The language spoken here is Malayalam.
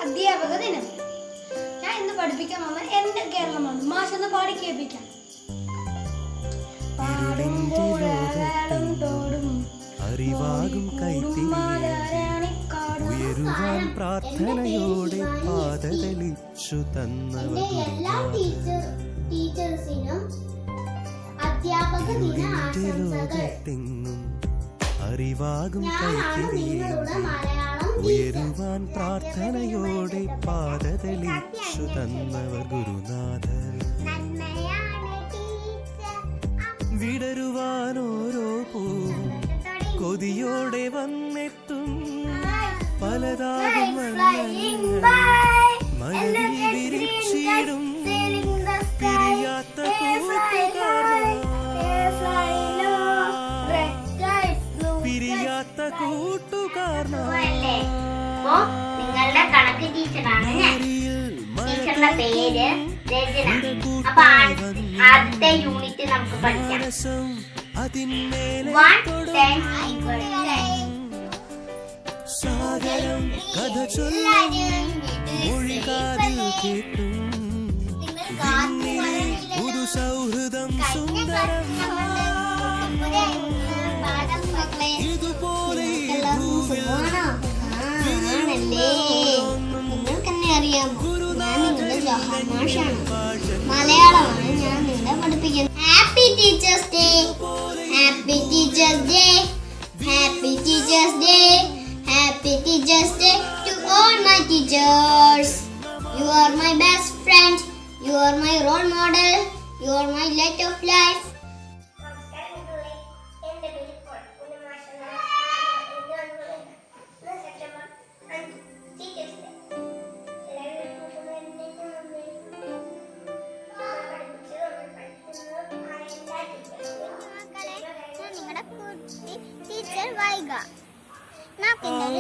അധ്യാപക ദിനം. ഞാൻ ഇന്ന് പഠിപ്പിക്കാൻ വന്ന എന്റെ കേരളമാണ്. മാഷൊന്ന് പാടി കേൾപ്പിക്കാം. അറിവാകും ഉയരുവാൻ പ്രാർത്ഥനയോടെ പാദതളിച്ചു തന്നവർ ലോകത്തെങ്ങും അറിവാകും ഉയരുവാൻ പ്രാർത്ഥനയോടെ പാദതളിച്ചു തന്നവർ ഗുരുനാഥർ. വിടരുവാൻ ഓരോ പൂവും കൊതിയോടെ വന്നെത്തും പലതാകും മഴവിൽ വിരിച്ചിടും പിരിയാത്ത നിങ്ങളുടെ കണക്ക് ടീച്ചറാണ് ഞാൻ. ടീച്ചറുടെ പേര് രചന. അപ്പൊ ആദ്യത്തെ യൂണിറ്റ് നമുക്ക് പഠിക്കാം. 1 10 സാഗരം കഥ ചൊല്ലും മൊഴികാതിൽ കേട്ടും പുതു സൗഹൃദം സുന്ദരം ഇതുപോലെ നിങ്ങൾക്കെന്നെ അറിയാമോ? ഞാൻ നിങ്ങളുടെ ജോഹാർ മാഷാണ്. മലയാളമാണ് ഞാൻ നിങ്ങളെ പഠിപ്പിക്കുന്നത്. Happy teachers day, happy teachers day, happy teachers day, happy teachers day to all my teachers. You are my best friend, you are my role model, you are my light of life. Teacher Vaiga. നാക്കിൻ്റെ ഒരു